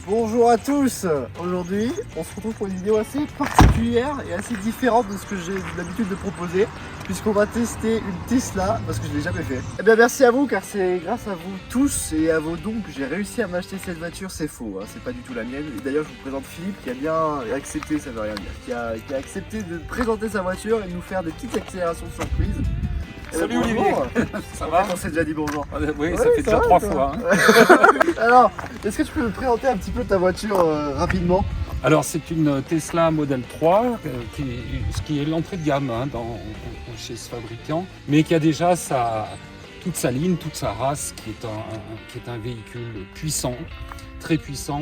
Bonjour à tous. Aujourd'hui, on se retrouve pour une vidéo assez particulière et assez différente de ce que j'ai l'habitude de proposer, puisqu'on va tester une Tesla, parce que je ne l'ai jamais fait. Eh bien merci à vous, car c'est grâce à vous tous et à vos dons que j'ai réussi à m'acheter cette voiture. C'est faux, hein, c'est pas du tout la mienne. Et d'ailleurs, je vous présente Philippe, qui a bien accepté, ça veut rien dire, qui a accepté de présenter sa voiture et de nous faire des petites accélérations de surprise. Salut Olivier. Ça va? On s'est déjà dit bonjour. Oui, Ouais, ça fait déjà va, 3 ça fois. va. Hein. Alors, est-ce que tu peux me présenter un petit peu ta voiture rapidement? Alors c'est une Tesla Model 3, ce qui est l'entrée de gamme hein, chez ce fabricant, mais qui a déjà toute sa ligne, toute sa race, qui est un véhicule puissant,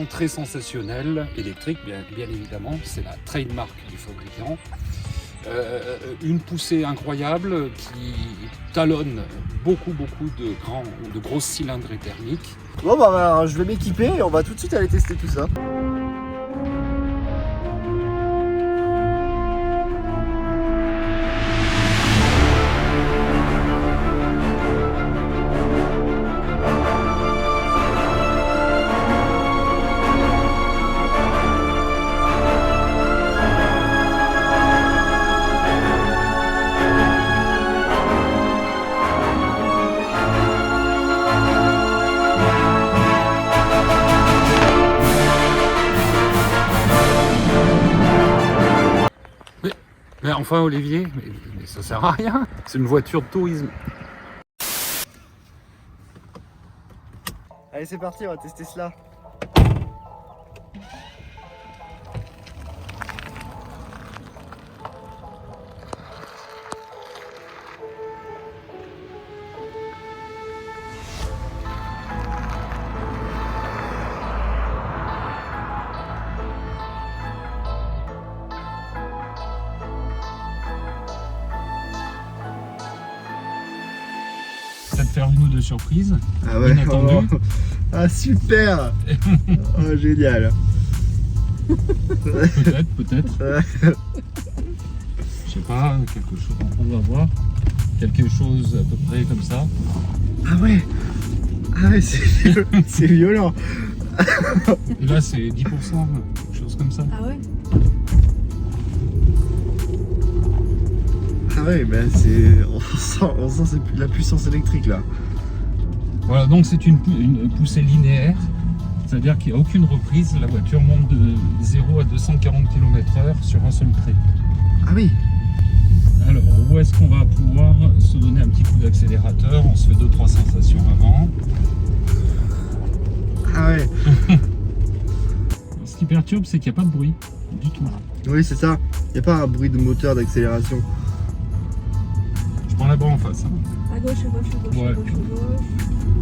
très sensationnel, électrique bien évidemment, c'est la trademark du fabricant. Une poussée incroyable qui talonne beaucoup de grosses cylindrées thermiques. Bon bah alors, je vais m'équiper et on va tout de suite aller tester tout ça. Mais enfin Olivier, mais ça sert à rien, c'est une voiture de tourisme. Allez c'est parti, on va tester cela. Ça te fait une ou deux surprises. Ah ouais, inattendues. Ah super. Oh génial. Peut-être. Je sais pas, quelque chose, on va voir. Quelque chose à peu près comme ça. Ah ouais. Ah ouais, c'est violent. Et là c'est 10%, quelque chose comme ça. Ah ouais? Ah ouais, ben on sent c'est la puissance électrique là. Voilà, donc c'est une poussée linéaire, c'est-à-dire qu'il n'y a aucune reprise, la voiture monte de 0 à 240 km/h sur un seul trait. Ah oui. Alors, où est-ce qu'on va pouvoir se donner un petit coup d'accélérateur? On se fait 2-3 sensations avant. Ah ouais. Ce qui perturbe, c'est qu'il n'y a pas de bruit du tout. Oui c'est ça. Il n'y a pas un bruit de moteur d'accélération. Je prends la barre en face. Hein. À gauche, à gauche, à gauche, Ouais. à gauche, à gauche.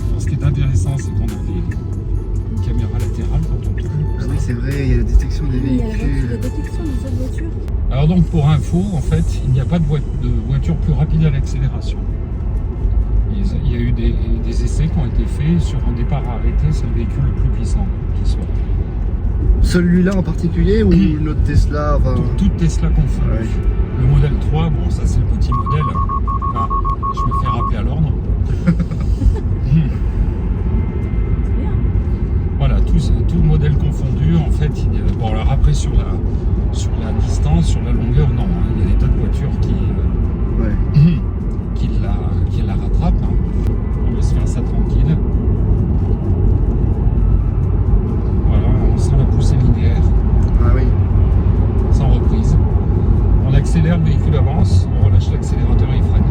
Alors, ce qui est intéressant, c'est qu'on a une caméra latérale quand on tourne. Ah oui c'est vrai, il y a la détection des Il y a la véhicules. détection des autres voitures. Alors donc pour info, en fait, il n'y a pas de voiture plus rapide à l'accélération. Il y a eu des essais qui ont été faits sur un départ arrêté, c'est le véhicule le plus puissant qui soit. Celui-là en particulier ou notre Tesla enfin... Toute Tesla confondue. Ouais. Le modèle 3, bon ça c'est le petit modèle. Enfin, je me fais rappeler à l'ordre. C'est bien. Voilà, tout modèle confondu, en fait, bon alors après sur la distance, sur la longueur, non, hein, il y a des tas de voitures qui la rattrapent. Hein. On laisse faire ça tranquille. Voilà, on sent la poussée linéaire, Ah oui. sans reprise. On accélère, le véhicule avance, on relâche l'accélérateur et il freine.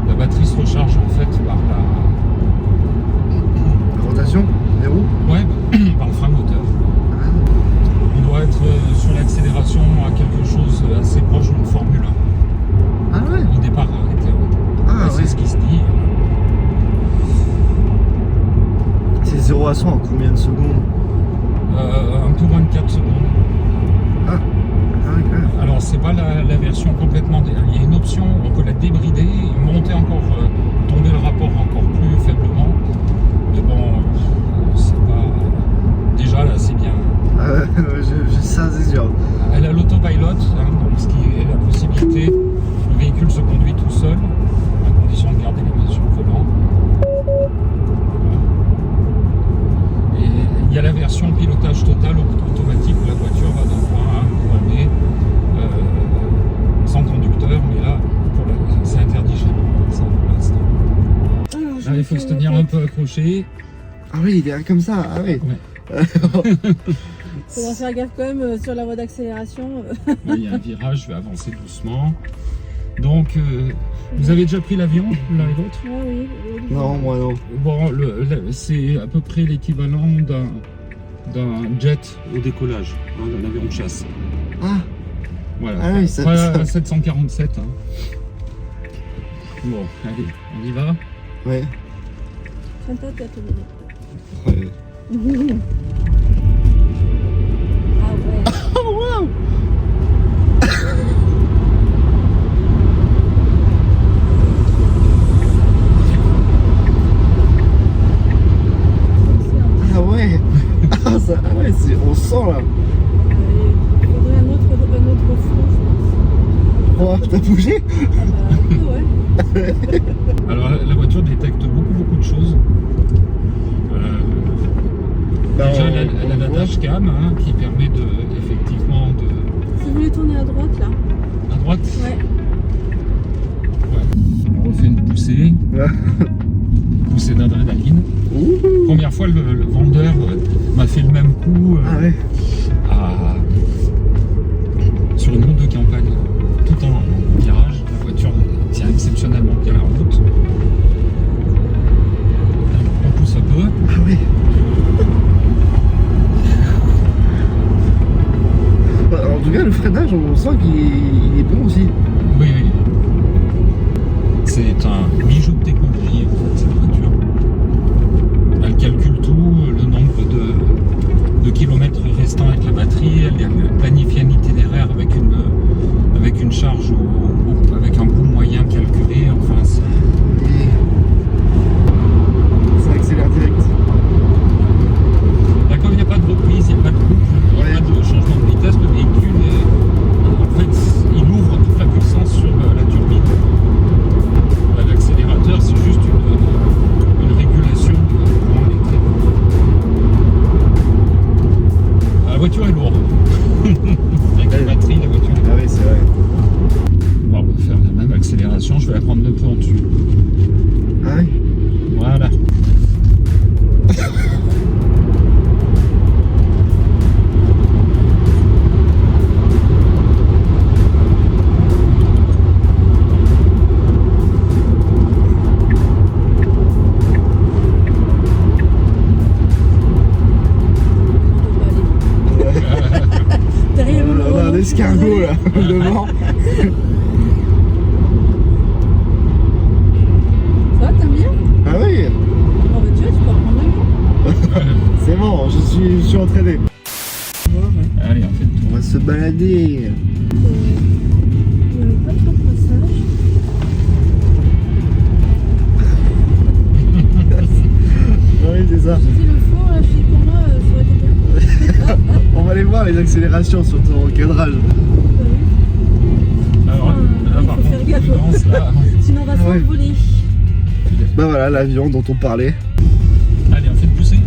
La batterie se recharge en fait par La rotation des roues. par le frein moteur. On doit être sur l'accélération à quelque chose assez proche d'une Formule 1. Ah ouais. Au départ arrêté. Ouais. Ah C'est ouais. ce qui se dit. C'est 0 à 100 en combien de secondes? Un peu moins de 4 secondes. Ah oui quand même. Alors c'est pas la version complètement. Il y a une option, on peut la débrider, monter encore, tomber le rapport encore plus faiblement. Mais bon, c'est pas. Déjà là c'est bien. Ah ouais, ça c'est sûr. Elle a l'autopilote, hein, donc ce qui est la possibilité, le véhicule se conduit tout seul, à condition de garder les mains sur le volant. la version pilotage total automatique où la voiture va d'un point A à un point B sans conducteur, mais là, c'est interdit chez nous, ça, pour l'instant. Là, il faut se tenir un peu accroché. Ah oui, il est comme ça, ah oui. Ouais. Faudra faire gaffe quand même sur la voie d'accélération. Là, il y a un virage, je vais avancer doucement. Donc, vous avez déjà pris l'avion, l'un et l'autre? Ah oui, oui. Non, moi non. Bon, c'est à peu près l'équivalent d'un jet au décollage, hein, d'un avion de chasse. Ah, Voilà. ah oui, ça, Pas ça- à 747. Hein. Bon, allez, on y va. Ouais. Tiens ta tête, Olivier. Ouais. Ah ouais. Oh wow. Ah ouais. Ah ça, ah ouais, on sent là. Il faudrait un autre fond, je pense. Oh, t'as bougé? Ah bah, un peu, ouais. Alors, la voiture détecte beaucoup de choses. Déjà, elle a la dashcam hein, qui permet effectivement de. Si vous voulez tourner à droite, là. À droite. Ouais. On refait une poussée. Poussée d'adrénaline. Ouh. Première fois, le vendeur m'a fait le même coup Ah ouais. sur une route de campagne, tout en virage. La voiture tient exceptionnellement bien la route. On pousse un peu. Ah oui. En tout cas, le freinage, on sent qu'il est bon aussi. Oui. C'est un bijou de technologie, en fait, cette voiture. Elle calcule tout, le nombre de kilomètres restants avec la batterie, elle planifie un itinéraire avec une charge avec un coût moyen calculé. Enfin, Ça accélère direct. là, comme il n'y a pas de reprise, il n'y a pas de boucle, il n'y a pas de changement de vitesse, le véhicule en fait, il ouvre toute la puissance sur la turbine. L'accélérateur, c'est juste une régulation de courant électrique. La voiture est lourde. Avec la batterie, la voiture est lourde. Ah oui, c'est vrai. Bon, on va faire la même accélération, je vais la prendre un peu en dessus. Ah oui. Voilà. Derrière le On a un volant, escargot là, devant. Ça va, t'aimes bien? Ah oui, Oh bah tu vois, tu peux reprendre l'avion. c'est bon, je suis entraîné. Allez, on fait le tour. On va se balader. Il n'y avait pas trop de passage. Oui, c'est ça. J'ai dit le fond, là, je sais pour moi, ça aurait été bien. On va aller voir les accélérations sur ton cadrage. Bah oui. Alors, là, il par faut faire contre, gaffe. prudence, là. Sinon on va Ah ouais. s'envoler. Bah voilà, l'avion dont on parlait. Allez, on fait le pousser.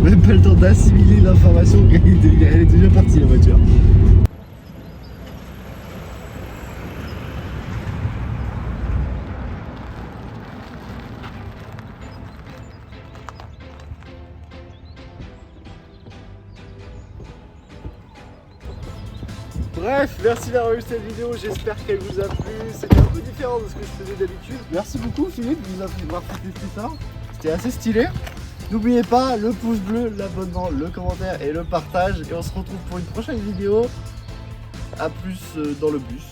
Même pas le temps d'assimiler l'information qu'elle est déjà partie la voiture. Bref, merci d'avoir vu cette vidéo, j'espère qu'elle vous a plu. C'était un peu différent de ce que je faisais d'habitude. Merci beaucoup Philippe de nous avoir fait tester ça. C'était assez stylé. N'oubliez pas le pouce bleu, l'abonnement, le commentaire et le partage. Et on se retrouve pour une prochaine vidéo. A plus dans le bus,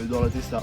dans la Tesla.